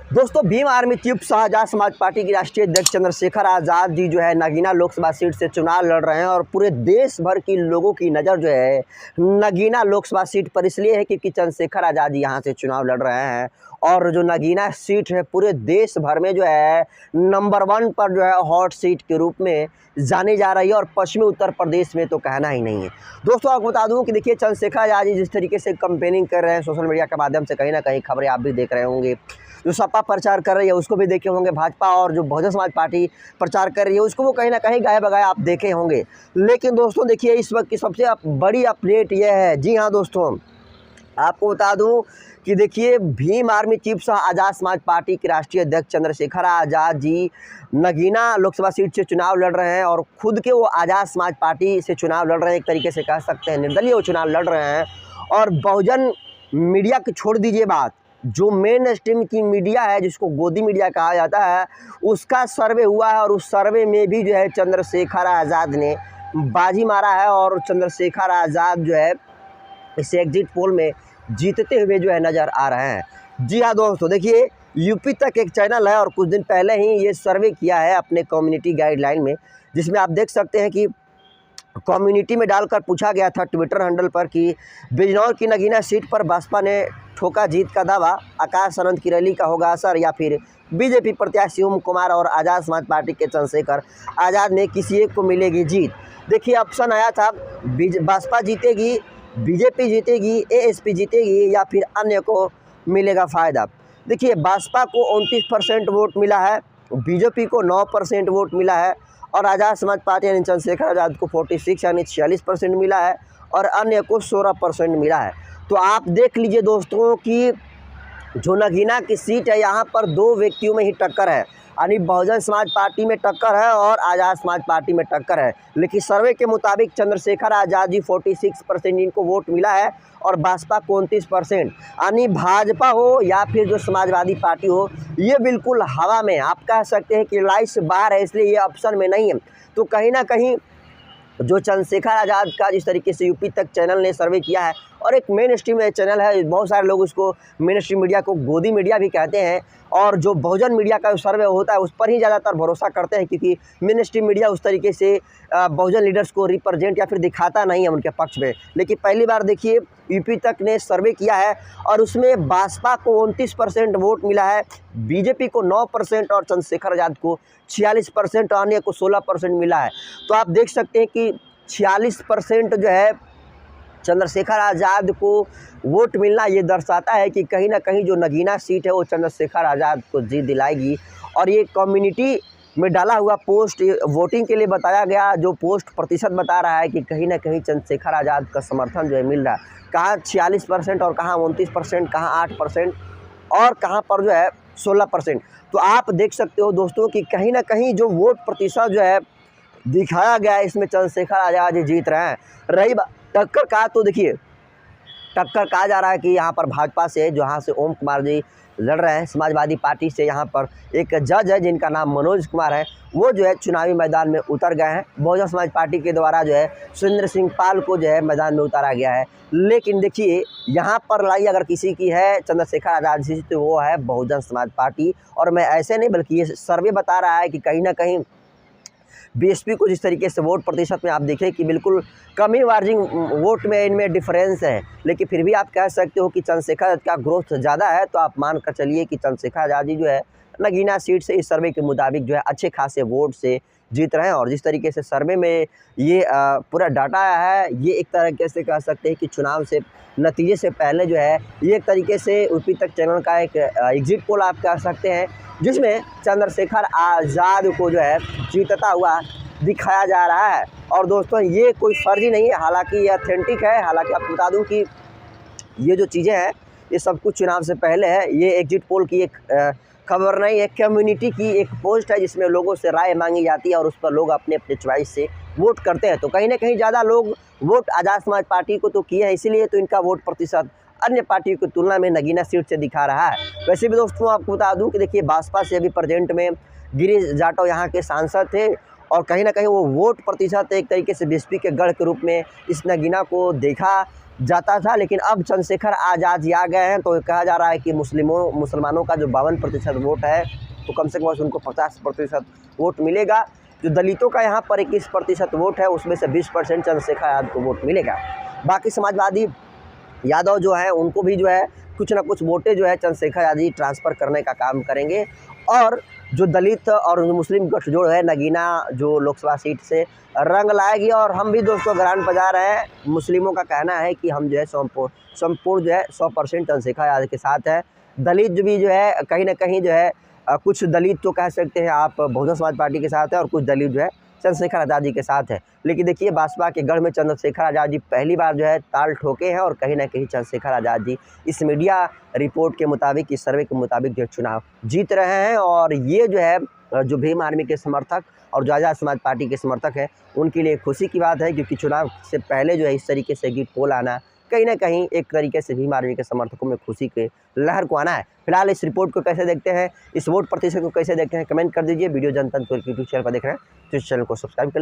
दोस्तों Bhim army chief Shahjahan समाज party के राष्ट्रीय अध्यक्ष चंद्रशेखर आज़ाद जी जो है नगीना लोकसभा सीट से चुनाव लड़ रहे हैं और पूरे देश भर की लोगों की नज़र जो है नगीना लोकसभा सीट पर इसलिए है क्योंकि चंद्रशेखर आज़ाद जी यहाँ से चुनाव लड़ रहे हैं। और जो नगीना सीट है पूरे देश भर में जो है नंबर 1 पर जो है हॉट सीट के रूप में जानी जा रही है और पश्चिमी उत्तर प्रदेश में तो कहना ही नहीं है। दोस्तों आपको बता दूं कि देखिए चंद्रशेखर आज़ाद जी जिस तरीके से कंपेनिंग कर रहे हैं सोशल मीडिया के माध्यम से, कहीं ना कहीं खबरें आप भी देख रहे होंगे। जो सपा प्रचार कर रही है उसको भी देखे होंगे, भाजपा और जो बहुजन समाज पार्टी प्रचार कर रही है उसको वो कहीं ना कहीं गाये बगाए आप देखे होंगे। लेकिन दोस्तों देखिए इस वक्त की सबसे बड़ी अपडेट यह है, जी हाँ दोस्तों आपको बता दूं कि देखिए भीम आर्मी चीफ शाह आज़ाद समाज पार्टी के राष्ट्रीय अध्यक्ष चंद्रशेखर आज़ाद जी नगीना लोकसभा सीट से चुनाव लड़ रहे हैं और खुद के वो आज़ाद समाज पार्टी से चुनाव लड़ रहे हैं। एक तरीके से कह सकते हैं निर्दलीय वो चुनाव लड़ रहे हैं। और बहुजन मीडिया की छोड़ दीजिए बात, जो मेन स्ट्रीम की मीडिया है जिसको गोदी मीडिया कहा जाता है उसका सर्वे हुआ है और उस सर्वे में भी जो है चंद्रशेखर आज़ाद ने बाजी मारा है और चंद्रशेखर आज़ाद जो है इस एग्जिट पोल में जीतते हुए जो है नज़र आ रहे हैं। जी हाँ दोस्तों देखिए यूपी तक एक चैनल है और कुछ दिन पहले ही ये सर्वे किया है अपने कम्युनिटी गाइडलाइन में, जिसमें आप देख सकते हैं कि कम्युनिटी में डालकर पूछा गया था ट्विटर हैंडल पर कि बिजनौर की नगीना सीट पर बसपा ने ठोका जीत का दावा, आकाश आनंद की रैली का होगा असर या फिर बीजेपी प्रत्याशी ओम कुमार और आज़ाद समाज पार्टी के चंद्रशेखर आज़ाद में किसी एक को मिलेगी जीत। देखिए ऑप्शन आया था बसपा जीतेगी, बीजेपी जीतेगी, एएसपी जीतेगी या फिर अन्य को मिलेगा फ़ायदा। देखिए बसपा को 29% वोट मिला है, बीजेपी को 9% वोट मिला है और आज़ाद समाज पार्टी यानी चंद्रशेखर आज़ाद को 46 यानी 46% मिला है और अन्य को 16% मिला है। तो आप देख लीजिए दोस्तों कि जो नगीना की सीट है यहाँ पर 2 व्यक्तियों में ही टक्कर है, यानी बहुजन समाज पार्टी में टक्कर है और आज़ाद समाज पार्टी में टक्कर है। लेकिन सर्वे के मुताबिक चंद्रशेखर आज़ाद जी 46% इनको वोट मिला है और बसपा को 29%, यानी भाजपा हो या फिर जो समाजवादी पार्टी हो ये बिल्कुल हवा में, आप कह सकते हैं कि लाइट से बाहर है, इसलिए ये ऑप्शन में नहीं है। तो कहीं ना कहीं जो चंद्रशेखर आज़ाद का जिस तरीके से यूपी तक चैनल ने सर्वे किया है और एक मेन स्ट्रीम चैनल है, बहुत सारे लोग उसको मेन स्ट्रीम मीडिया को गोदी मीडिया भी कहते हैं और जो बहुजन मीडिया का सर्वे होता है उस पर ही ज़्यादातर भरोसा करते हैं क्योंकि मेन स्ट्रीम मीडिया उस तरीके से बहुजन लीडर्स को रिप्रेजेंट या फिर दिखाता नहीं है उनके पक्ष में। लेकिन पहली बार देखिए यूपी तक ने सर्वे किया है और उसमें बसपा को 29% वोट मिला है, बीजेपी को 9% और चंद्रशेखर आज़ाद को 46% और अन्य को 16% मिला है। तो आप देख सकते हैं कि 46% जो है चंद्रशेखर आज़ाद को वोट मिलना ये दर्शाता है कि कहीं ना कहीं जो नगीना सीट है वो चंद्रशेखर आज़ाद को जीत दिलाएगी। और ये कम्युनिटी में डाला हुआ पोस्ट वोटिंग के लिए बताया गया, जो पोस्ट प्रतिशत बता रहा है कि कहीं ना कहीं चंद्रशेखर आज़ाद का समर्थन जो है मिल रहा है, कहाँ 46% और कहाँ 29%, कहाँ 8% और कहाँ पर जो है 16%। तो आप देख सकते हो दोस्तों कि कहीं ना कहीं जो वोट प्रतिशत जो है दिखाया गया है इसमें चंद्रशेखर आज़ाद जी जीत रहे हैं। रही टक्कर का, तो देखिए टक्कर कहा जा रहा है कि यहाँ पर भाजपा से जहाँ से ओम कुमार जी लड़ रहे हैं, समाजवादी पार्टी से यहाँ पर एक जज है जिनका नाम मनोज कुमार है, वो जो है चुनावी मैदान में उतर गए हैं। बहुजन समाज पार्टी के द्वारा जो है सुरेंद्र सिंह पाल को जो है मैदान में उतारा गया है। लेकिन देखिए यहाँ पर लड़ाई अगर किसी की है चंद्रशेखर आज़ाद जी तो वो है बहुजन समाज पार्टी। और मैं ऐसे नहीं बल्कि ये सर्वे बता रहा है कि कहीं ना कहीं बीएसपी को जिस तरीके से वोट प्रतिशत में आप देखें कि बिल्कुल कम ही मार्जिन वोट में इनमें डिफरेंस है, लेकिन फिर भी आप कह सकते हो कि चंद्रशेखर आज़ाद का ग्रोथ ज़्यादा है। तो आप मान कर चलिए कि चंद्रशेखर आज़ाद जी जो है नगीना सीट से इस सर्वे के मुताबिक जो है अच्छे खासे वोट से जीत रहे हैं। और जिस तरीके से सर्वे में ये पूरा डाटा आया है, ये एक तरीके से कह सकते हैं कि चुनाव से नतीजे से पहले जो है ये एक तरीके से यूपी तक चैनल का एक एग्जिट पोल आप कह सकते हैं, जिसमें चंद्रशेखर आज़ाद को जो है जीतता हुआ दिखाया जा रहा है। और दोस्तों ये कोई फर्जी नहीं है, हालांकि ये ऑथेंटिक है। हालांकि आपको बता दूं कि ये जो चीज़ें हैं ये सब कुछ चुनाव से पहले है, ये एग्जिट पोल की एक खबर नहीं है, कम्युनिटी की एक पोस्ट है जिसमें लोगों से राय मांगी जाती है और उस पर लोग अपने अपने चॉइस से वोट करते हैं। तो कहीं ना कहीं ज़्यादा लोग वोट आज़ाद समाज पार्टी को तो किए हैं, इसीलिए तो इनका वोट प्रतिशत अन्य पार्टियों की तुलना में नगीना सीट से दिखा रहा है। वैसे भी दोस्तों आपको बता दूं कि देखिए बसपा से अभी प्रेजेंट में गिरीश जाटव यहाँ के सांसद थे और कहीं ना कहीं वो वोट प्रतिशत एक तरीके से बीएसपी के गढ़ के रूप में इस नगीना को देखा जाता था, लेकिन अब चंद्रशेखर आज़ाद जी आ गए हैं तो कहा जा रहा है कि मुसलमानों का जो 52% वोट है तो कम से कम उनको 50% वोट मिलेगा। जो दलितों का यहाँ पर 21% वोट है उसमें से 20% चंद्रशेखर आज़ाद को वोट मिलेगा। बाकी समाजवादी यादव जो है उनको भी जो है कुछ ना कुछ वोटें जो है चंद्रशेखर आज़ाद जी ट्रांसफ़र करने का काम करेंगे। और जो दलित और मुस्लिम गठजोड़ है नगीना जो लोकसभा सीट से रंग लाएगी। और हम भी दोस्तों ग्रांड बाजार हैं, मुस्लिमों का कहना है कि हम जो है संपूर्ण जो है 100% चंद्रशेखर आज़ाद के साथ है। दलित जो भी जो है कहीं ना कहीं जो है कुछ दलित तो कह सकते हैं आप बहुजन समाज पार्टी के साथ है और कुछ दलित जो है चंद्रशेखर आज़ाद जी के साथ है। लेकिन देखिए बासपा के गढ़ में चंद्रशेखर आज़ाद जी पहली बार जो है ताल ठोके हैं और कहीं ना कहीं चंद्रशेखर आज़ाद जी इस मीडिया रिपोर्ट के मुताबिक, इस सर्वे के मुताबिक जो चुनाव जीत रहे हैं। और ये जो है जो भीम आर्मी के समर्थक और जो आज़ाद समाज पार्टी के समर्थक हैं उनके लिए खुशी की बात है, क्योंकि चुनाव से पहले जो है इस तरीके से एग्जिट पोल आना कहीं ना कहीं एक तरीके से भीम आर्मी के समर्थकों में खुशी के लहर को आना है। फिलहाल इस रिपोर्ट को कैसे देखते हैं, इस वोट प्रतिशत को कैसे देखते हैं, कमेंट कर दीजिए। वीडियो जनतंत्र यूट्यूब चैनल पर देख रहे हैं तो इस चैनल को सब्सक्राइब कर